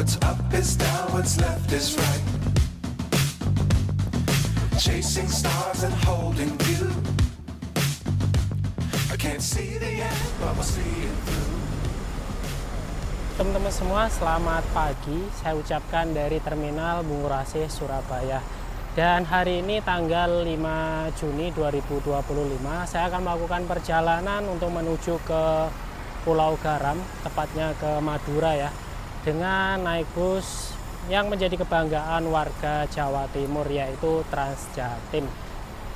What's up is down, what's left is right. Chasing stars and holding you. I can't see the end, but we'll see it through. Teman-teman semua, selamat pagi. Saya ucapkan dari Terminal Bungurasi Surabaya. Dan hari ini tanggal 5 Juni 2025, saya akan melakukan perjalanan untuk menuju ke Pulau Garam, tepatnya ke Madura ya, dengan naik bus yang menjadi kebanggaan warga Jawa Timur, yaitu Transjatim.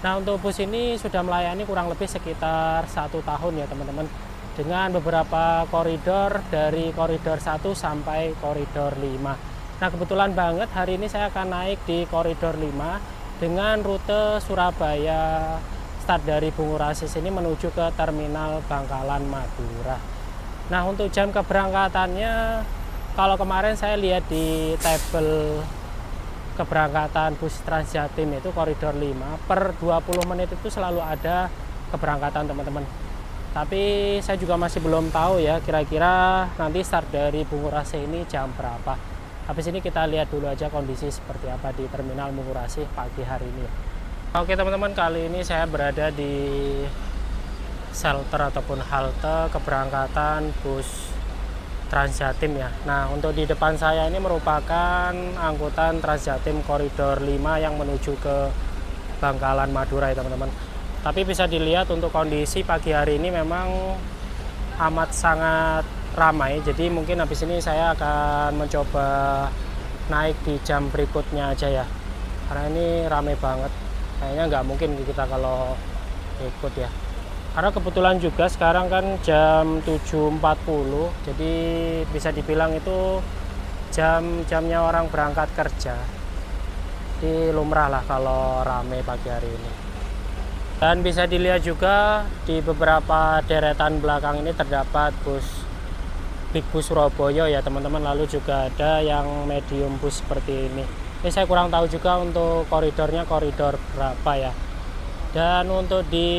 Nah, untuk bus ini sudah melayani kurang lebih sekitar 1 tahun ya teman-teman, dengan beberapa koridor dari koridor 1 sampai koridor 5. Nah, kebetulan banget hari ini saya akan naik di koridor 5 dengan rute Surabaya, start dari Bungurasi sini menuju ke Terminal Bangkalan Madura. Nah, untuk jam keberangkatannya, kalau kemarin saya lihat di tabel keberangkatan bus Transjatim itu koridor 5 per 20 menit itu selalu ada keberangkatan teman-teman. Tapi saya juga masih belum tahu ya kira-kira nanti start dari Bungurasi ini jam berapa. Habis ini kita lihat dulu aja kondisi seperti apa di Terminal Bungurasi pagi hari ini. Oke teman-teman, kali ini saya berada di shelter ataupun halte keberangkatan bus Transjatim ya. Nah, untuk di depan saya ini merupakan angkutan Transjatim koridor 5 yang menuju ke Bangkalan Madura ya teman-teman. Tapi bisa dilihat untuk kondisi pagi hari ini memang amat sangat ramai. Jadi mungkin habis ini saya akan mencoba naik di jam berikutnya aja ya. Karena ini ramai banget. Kayaknya nggak mungkin kita kalau ikut ya. Karena kebetulan juga sekarang kan jam 7.40, jadi bisa dibilang itu jam-jamnya orang berangkat kerja. Jadi lumrah lah kalau rame pagi hari ini. Dan bisa dilihat juga di beberapa deretan belakang ini terdapat bus Big Bus Surabaya ya teman-teman. Lalu juga ada yang medium bus seperti ini. Ini saya kurang tahu juga untuk koridornya koridor berapa ya. Dan untuk di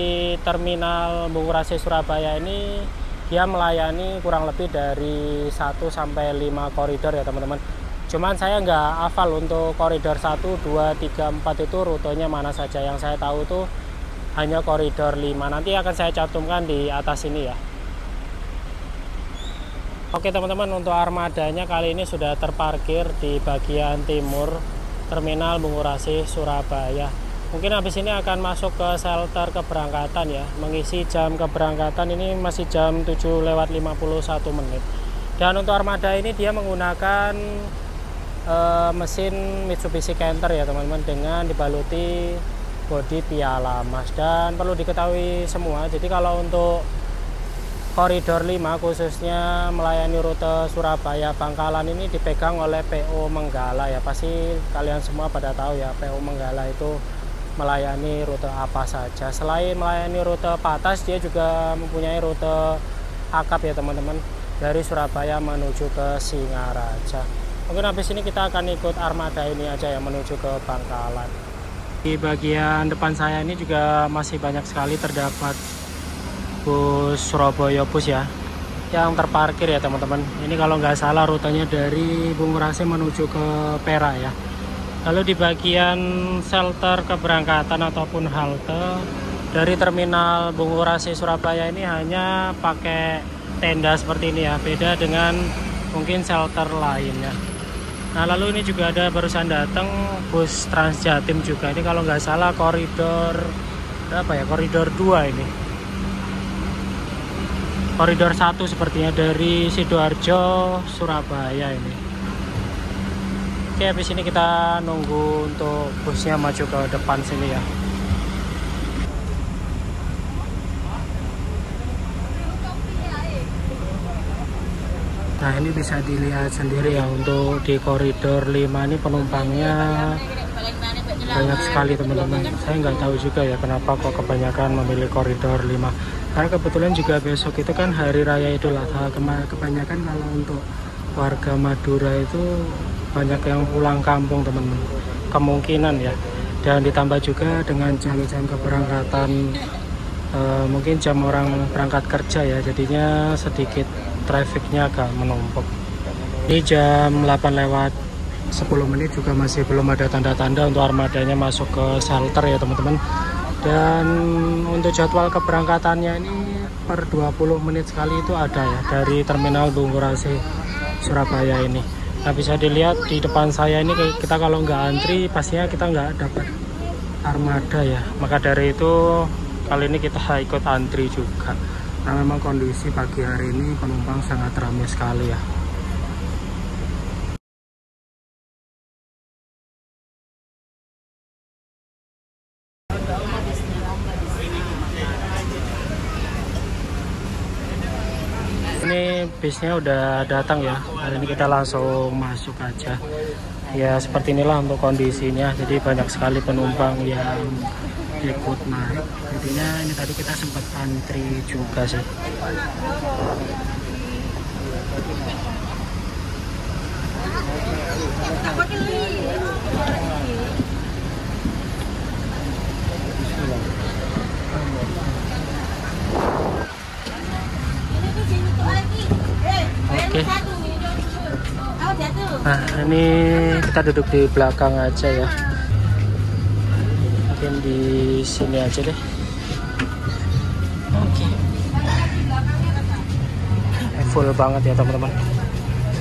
Terminal Bungurasi Surabaya ini dia melayani kurang lebih dari 1 sampai 5 koridor ya teman-teman. Cuman saya nggak hafal untuk koridor 1, 2, 3, 4 itu rutenya mana saja. Yang saya tahu itu hanya koridor 5. Nanti akan saya cantumkan di atas ini ya. Oke teman-teman, untuk armadanya kali ini sudah terparkir di bagian timur Terminal Bungurasi Surabaya. Mungkin habis ini akan masuk ke shelter keberangkatan ya, mengisi jam keberangkatan. Ini masih jam 7:51 menit. Dan untuk armada ini dia menggunakan mesin Mitsubishi Canter ya teman-teman, dengan dibaluti bodi piala emas. Dan perlu diketahui semua, jadi kalau untuk koridor 5 khususnya melayani rute Surabaya Bangkalan ini dipegang oleh PO Menggala ya. Pasti kalian semua pada tahu ya PO Menggala itu melayani rute apa saja. Selain melayani rute Patas, dia juga mempunyai rute akap ya teman-teman, dari Surabaya menuju ke Singaraja. Mungkin habis ini kita akan ikut armada ini aja ya menuju ke Bangkalan. Di bagian depan saya ini juga masih banyak sekali terdapat bus Surabaya bus ya yang terparkir ya teman-teman. Ini kalau nggak salah rutenya dari Bungurasi menuju ke Perak ya. Lalu di bagian shelter keberangkatan ataupun halte dari Terminal Bungurasi Surabaya ini hanya pakai tenda seperti ini ya, beda dengan mungkin shelter lainnya. Nah, lalu ini juga ada barusan datang bus Transjatim juga. Ini kalau nggak salah koridor apa ya, koridor 2 ini. Koridor 1 sepertinya dari Sidoarjo Surabaya ini. Oke, habis ini kita nunggu untuk busnya maju ke depan sini ya. Nah, ini bisa dilihat sendiri ya, untuk di koridor 5 ini penumpangnya banyak sekali teman-teman. Saya nggak tahu juga ya kenapa kok kebanyakan memilih koridor 5. Karena kebetulan juga besok itu kan Hari Raya Idul Adha. Kebanyakan kalau untuk warga Madura itu banyak yang pulang kampung teman-teman, kemungkinan ya. Dan ditambah juga dengan jam-jam keberangkatan mungkin jam orang berangkat kerja ya, jadinya sedikit trafficnya agak menumpuk. Ini jam 8 lewat 10 menit juga masih belum ada tanda-tanda untuk armadanya masuk ke shelter ya teman-teman. Dan untuk jadwal keberangkatannya ini per 20 menit sekali itu ada ya dari terminal Bungurasi Surabaya ini. Nah, bisa dilihat di depan saya ini kita kalau nggak antri pastinya kita nggak dapat armada ya. Maka dari itu kali ini kita ikut antri juga. Nah, memang kondisi pagi hari ini penumpang sangat ramai sekali ya. Ini bisnya udah datang ya. Hari ini kita langsung masuk aja. Ya seperti inilah untuk kondisinya. Jadi banyak sekali penumpang yang ikut naik. Jadinya ini tadi kita sempat antri juga sih. Oke. Nah, ini kita duduk di belakang aja ya. Mungkin di sini aja deh. Oke. Full banget ya teman-teman.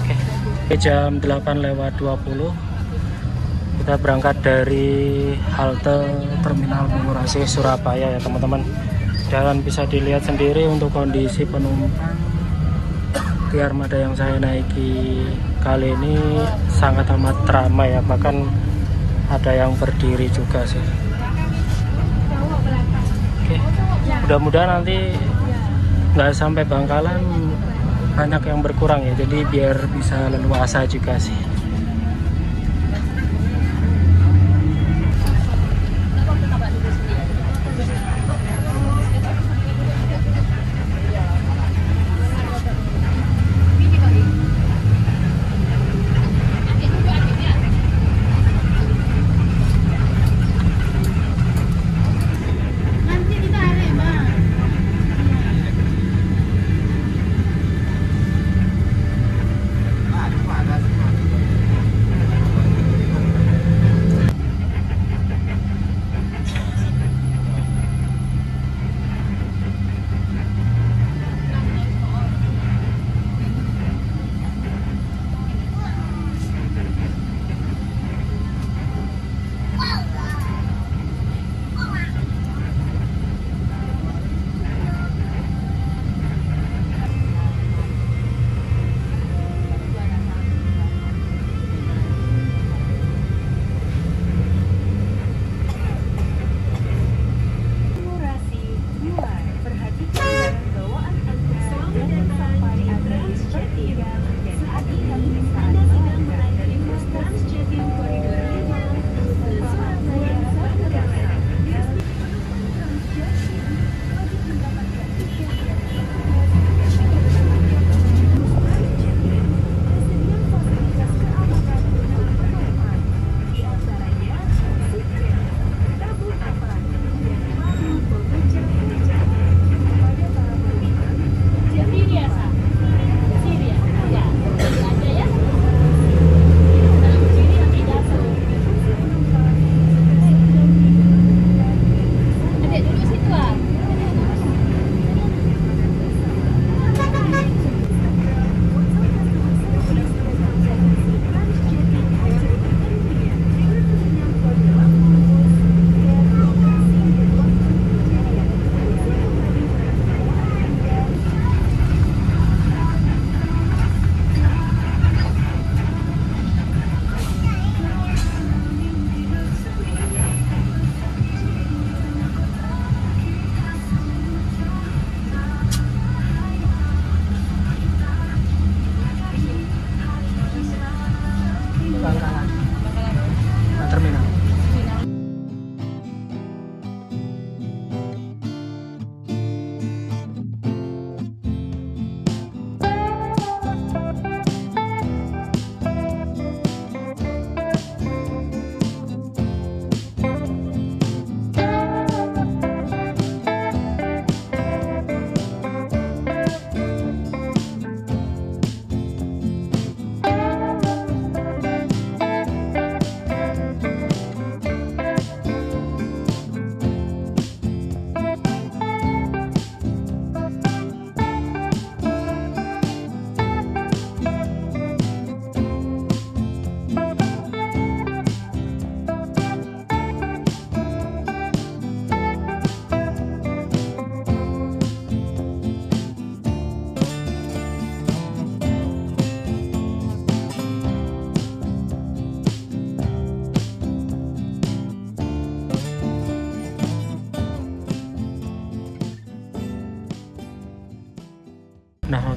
Oke. Jam 8 lewat 20 kita berangkat dari halte Terminal Bungurasi Surabaya ya teman-teman. Dan bisa dilihat sendiri untuk kondisi penumpang di armada yang saya naiki kali ini sangat amat ramai ya, bahkan ada yang berdiri juga sih. Oke, mudah-mudahan nanti nggak sampai Bangkalan banyak yang berkurang ya, jadi biar bisa leluasa juga sih.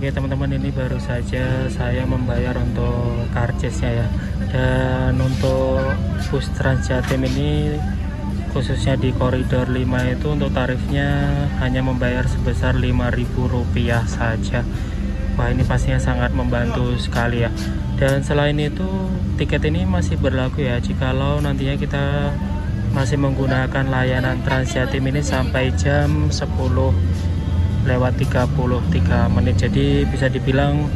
Oke teman-teman, ini baru saja saya membayar untuk karcisnya ya. Dan untuk bus Transjatim ini khususnya di koridor 5 itu untuk tarifnya hanya membayar sebesar Rp5.000 saja. Wah, ini pastinya sangat membantu sekali ya. Dan selain itu tiket ini masih berlaku ya jikalau nantinya kita masih menggunakan layanan Transjatim ini sampai jam 10:33 menit. Jadi bisa dibilang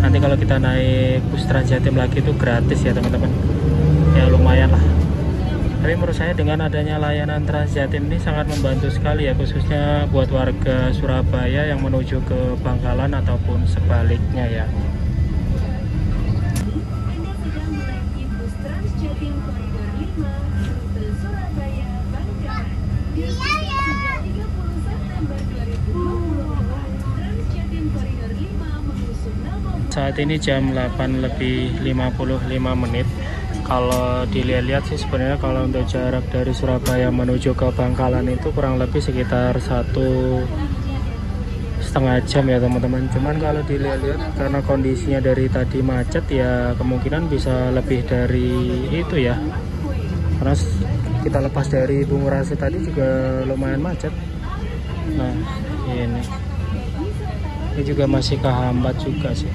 nanti kalau kita naik bus Transjatim lagi itu gratis ya teman-teman. Ya lumayan lah. Tapi menurut saya dengan adanya layanan Transjatim ini sangat membantu sekali ya, khususnya buat warga Surabaya yang menuju ke Bangkalan ataupun sebaliknya ya. Saat ini jam 8:55 menit. Kalau dilihat-lihat sih sebenarnya kalau untuk jarak dari Surabaya menuju ke Bangkalan itu kurang lebih sekitar 1,5 jam ya teman-teman. Cuman kalau dilihat-lihat karena kondisinya dari tadi macet ya kemungkinan bisa lebih dari itu ya. Karena kita lepas dari Bungurasi tadi juga lumayan macet. Nah ini juga masih kehambat juga sih.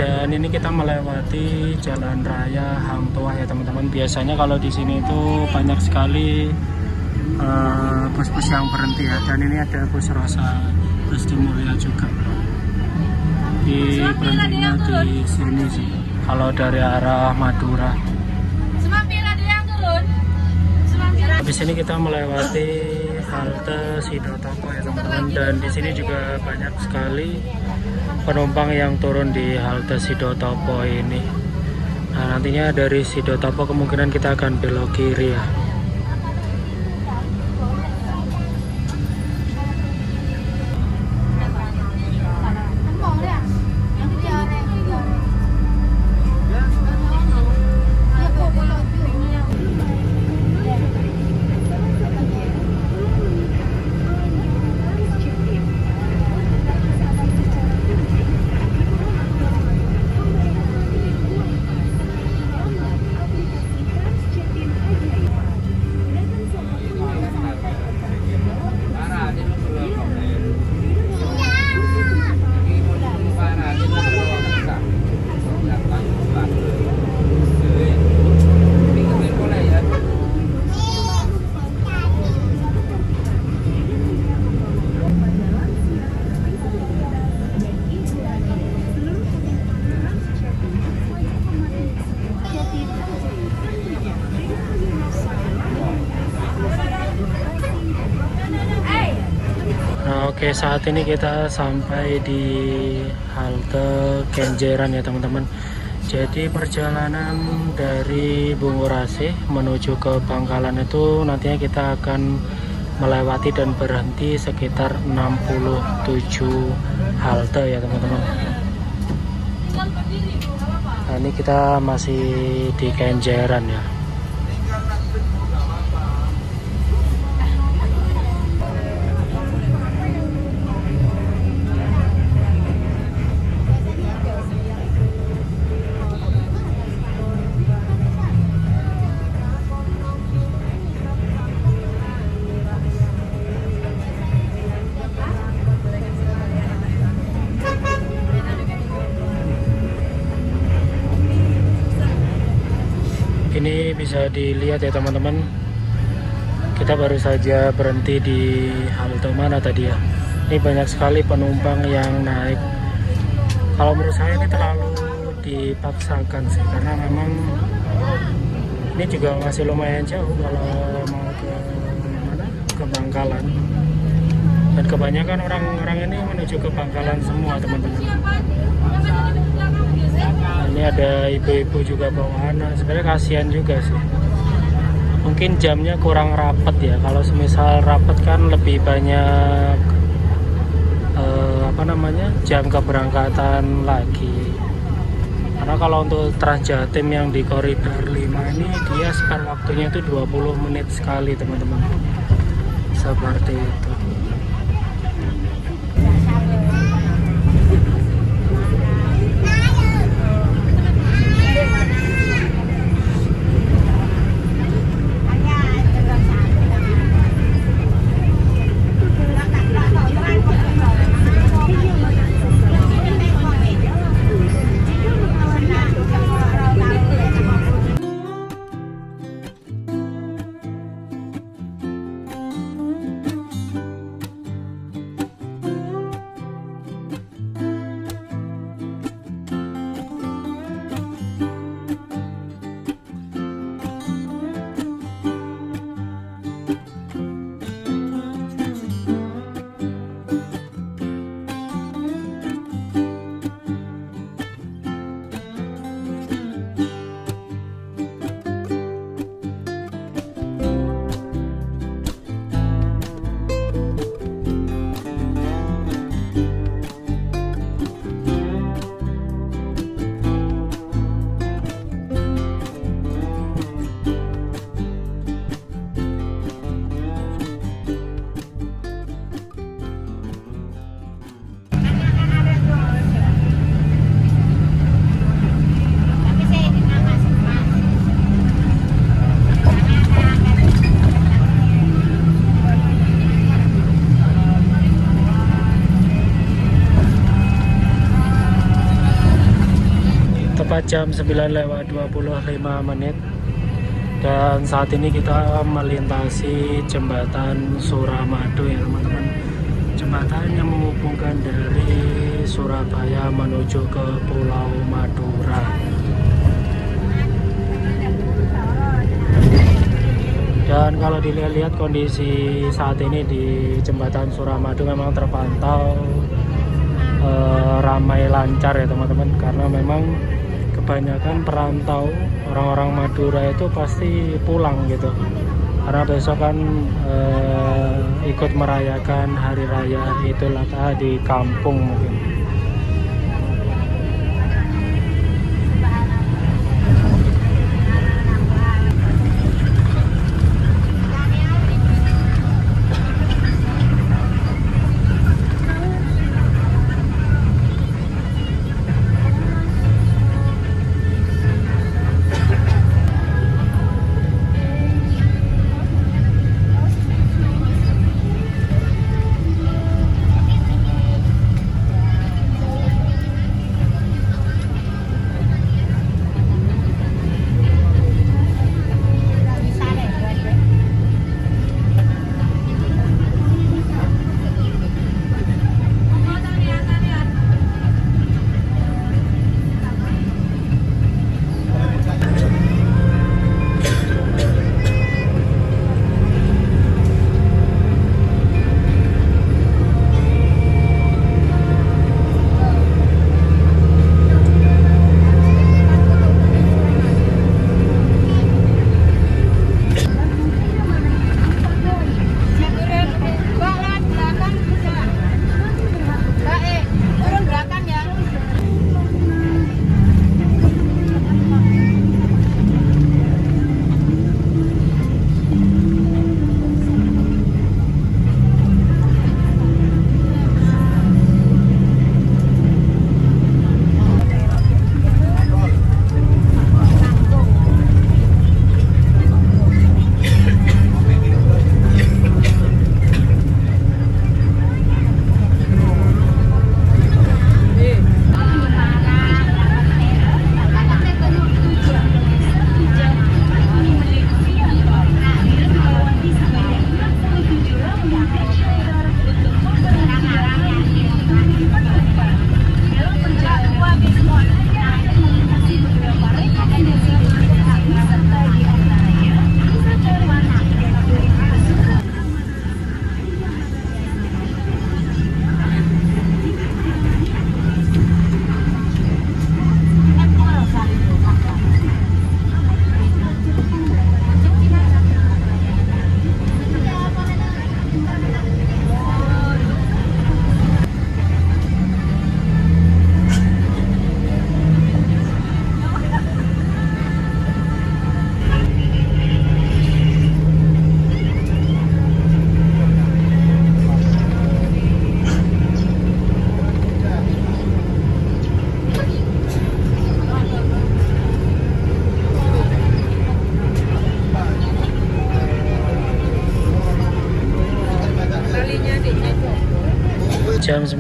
Dan ini kita melewati Jalan Raya Hang Tuah ya teman-teman. Biasanya kalau di sini itu banyak sekali bus-bus yang berhenti ya. Dan ini ada bus Rosa, bus di Mulia juga. Di berhentinya di sini sih. Kalau dari arah Madura. Di sini kita melewati halte Sidotopo ya teman-teman. Dan di sini juga banyak sekali penumpang yang turun di halte Sidotopo ini. Nah, nantinya dari Sidotopo kemungkinan kita akan belok kiri ya. Oke, saat ini kita sampai di halte Kenjeran ya teman-teman. Jadi perjalanan dari Bungurasi menuju ke Bangkalan itu nantinya kita akan melewati dan berhenti sekitar 67 halte ya teman-teman. Nah, ini kita masih di Kenjeran ya. Ini bisa dilihat ya teman-teman, kita baru saja berhenti di halte mana tadi ya. Ini banyak sekali penumpang yang naik. Kalau menurut saya ini terlalu dipaksakan sih, karena memang ini juga masih lumayan jauh kalau mau ke mana, ke Bangkalan. Dan kebanyakan orang-orang ini menuju ke Bangkalan semua, teman-teman. Nah, ini ada ibu-ibu juga bawa anak. Sebenarnya kasihan juga sih. Mungkin jamnya kurang rapet ya. Kalau semisal rapet kan lebih banyak jam keberangkatan lagi. Karena kalau untuk Transjatim yang di koridor 5 ini dia spare waktunya itu 20 menit sekali, teman-teman. Seperti itu. Tepat jam 9:25 dan saat ini kita melintasi jembatan Suramadu ya, teman-teman. Jembatan yang menghubungkan dari Surabaya menuju ke Pulau Madura. Dan kalau dilihat kondisi saat ini di jembatan Suramadu memang terpantau ramai lancar ya, teman-teman, karena memang kebanyakan perantau orang-orang Madura itu pasti pulang gitu, karena besok kan ikut merayakan hari raya Idul Adha di kampung mungkin.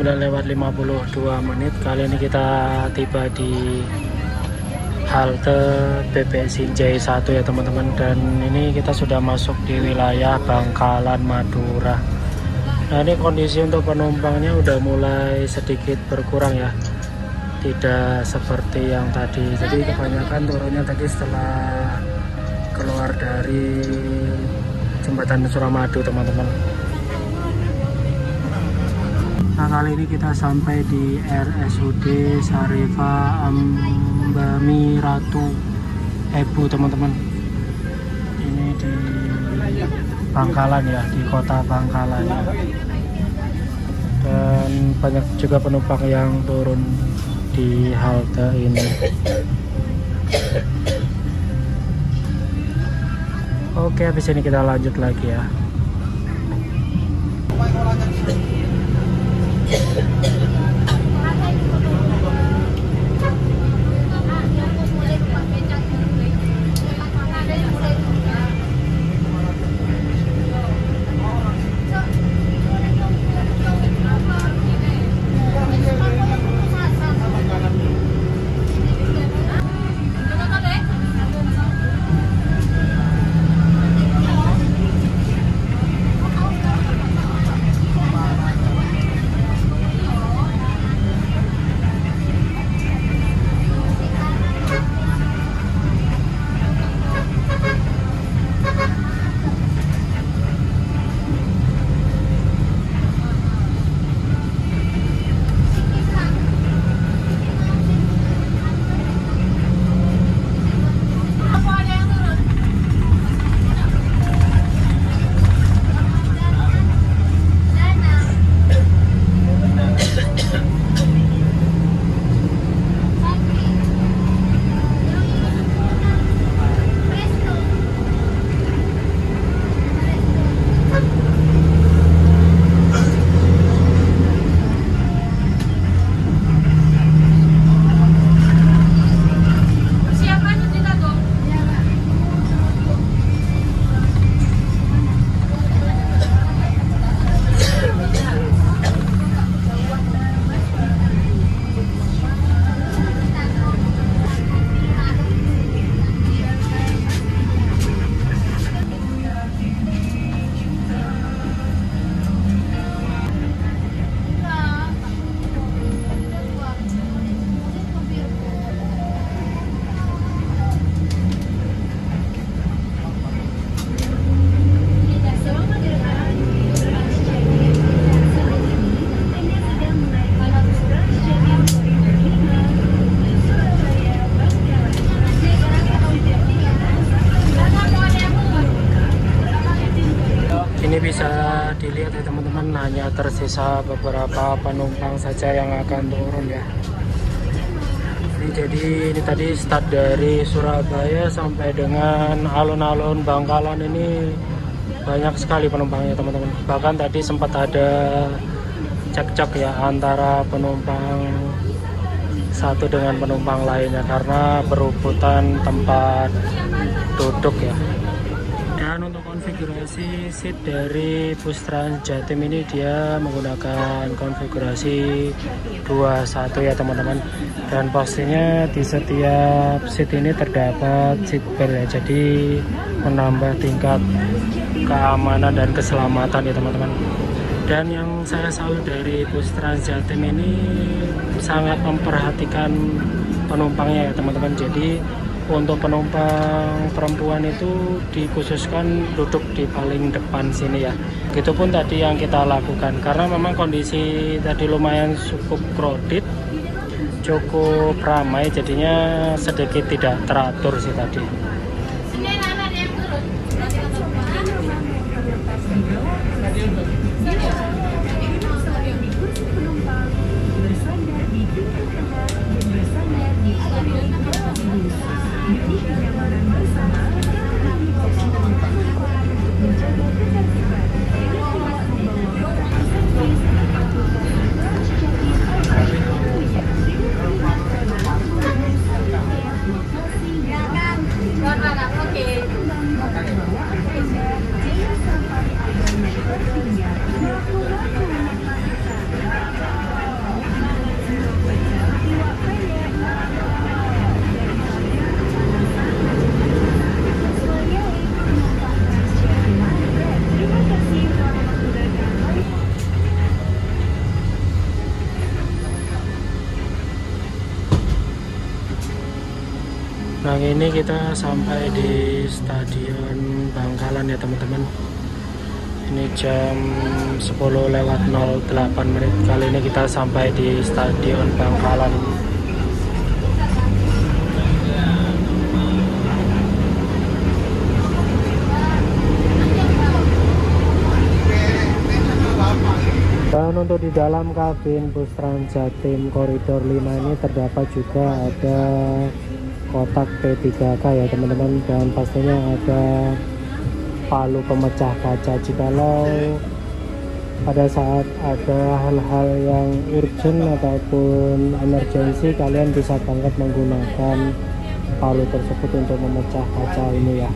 9:52. Kali ini kita tiba di halte BB Sinjai 1 ya teman-teman, dan ini kita sudah masuk di wilayah Bangkalan Madura. Nah, ini kondisi untuk penumpangnya udah mulai sedikit berkurang ya, tidak seperti yang tadi. Jadi kebanyakan turunnya tadi setelah keluar dari jembatan Suramadu teman-teman. Nah, kali ini kita sampai di RSUD Syarifah Ambami Ratu Ebu teman-teman. Ini di Bangkalan ya, di kota Bangkalan ya. Dan banyak juga penumpang yang turun di halte ini. Oke, habis ini kita lanjut lagi ya. Ini bisa dilihat ya teman-teman, hanya tersisa beberapa penumpang saja yang akan turun ya. Jadi ini tadi start dari Surabaya sampai dengan alun-alun Bangkalan, ini banyak sekali penumpangnya teman-teman. Bahkan tadi sempat ada cekcok ya antara penumpang satu dengan penumpang lainnya karena berebutan tempat duduk ya. Dan untuk konfigurasi seat dari bus Trans Jatim ini dia menggunakan konfigurasi 21 ya teman-teman. Dan pastinya di setiap seat ini terdapat seat belt ya, jadi menambah tingkat keamanan dan keselamatan ya teman-teman. Dan yang saya salut dari bus Trans Jatim ini sangat memperhatikan penumpangnya ya teman-teman. Jadi untuk penumpang perempuan itu dikhususkan duduk di paling depan sini ya. Begitupun tadi yang kita lakukan, karena memang kondisi tadi lumayan cukup crowded, cukup ramai, jadinya sedikit tidak teratur sih tadi. Nah ini kita sampai di Stadion Bangkalan ya teman-teman. Ini jam 10:08 kali ini kita sampai di Stadion Bangkalan. Dan untuk di dalam kabin bus Transjatim Koridor 5 ini terdapat juga ada kotak P3K ya teman-teman, dan pastinya ada palu pemecah kaca. Jikalau pada saat ada hal-hal yang urgent ataupun emergensi, kalian bisa banget menggunakan palu tersebut untuk memecah kaca ini ya.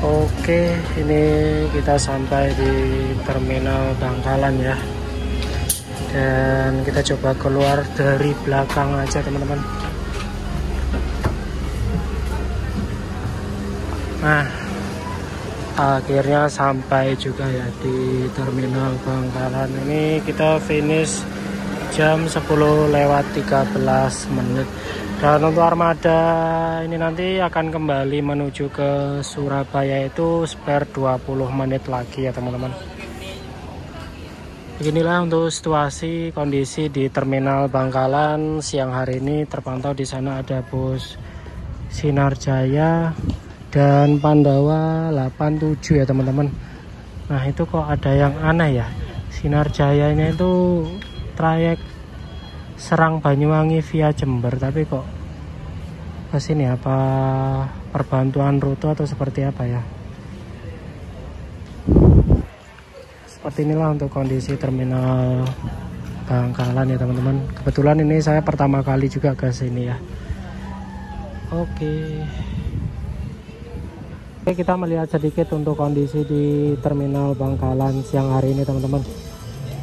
Oke, ini kita sampai di Terminal Bangkalan ya. Dan kita coba keluar dari belakang aja teman-teman. Nah, akhirnya sampai juga ya di Terminal Bangkalan. Ini kita finish jam 10:13. Dan untuk armada ini nanti akan kembali menuju ke Surabaya itu spare 20 menit lagi ya teman-teman. Beginilah untuk situasi kondisi di Terminal Bangkalan siang hari ini. Terpantau di sana ada bus Sinar Jaya dan Pandawa 87 ya teman-teman. Nah itu kok ada yang aneh ya. Sinar Jayanya itu trayek Serang Banyuwangi via Jember, tapi kok ke sini, apa perbantuan rute atau seperti apa ya? Seperti inilah untuk kondisi Terminal Bangkalan ya teman-teman. Kebetulan ini saya pertama kali juga ke sini ya. Oke, kita melihat sedikit untuk kondisi di Terminal Bangkalan siang hari ini teman-teman.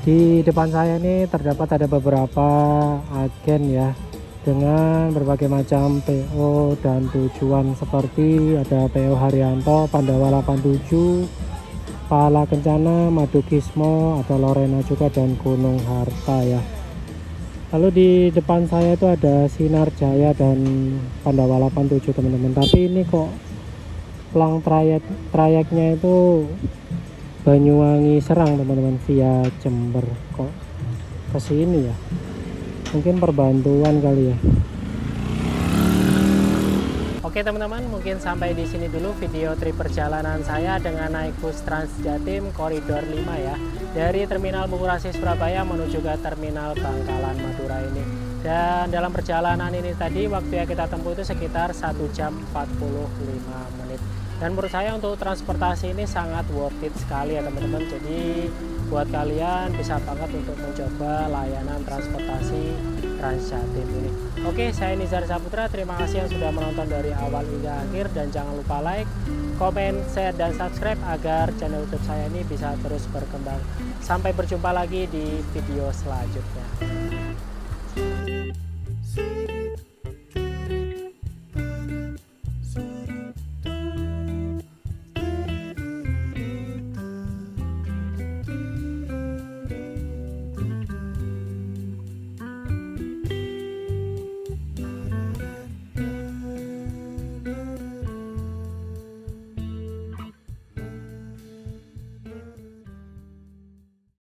Di depan saya ini terdapat ada beberapa agen ya, dengan berbagai macam PO dan tujuan, seperti ada PO Haryanto, Pandawa 87, Pala Kencana, Madukismo, ada Lorena juga, dan Gunung Harta ya. Lalu di depan saya itu ada Sinar Jaya dan Pandawa 87 teman-teman. Tapi ini kok pelang trayeknya itu Banyuwangi Serang teman-teman via Jember, kok ke sini ya? Mungkin perbantuan kali ya. Oke teman-teman, mungkin sampai di sini dulu video trip perjalanan saya dengan naik bus Transjatim Koridor 5 ya, dari Terminal Bungurasi Surabaya menuju ke Terminal Bangkalan Madura ini. Dan dalam perjalanan ini tadi waktu yang kita tempuh itu sekitar 1 jam 45 menit. Dan menurut saya untuk transportasi ini sangat worth it sekali ya teman-teman. Jadi buat kalian bisa banget untuk mencoba layanan transportasi Transjatim ini. Oke, saya Nizar Saputra. Terima kasih yang sudah menonton dari awal hingga akhir. Dan jangan lupa like, komen, share, dan subscribe agar channel YouTube saya ini bisa terus berkembang. Sampai berjumpa lagi di video selanjutnya.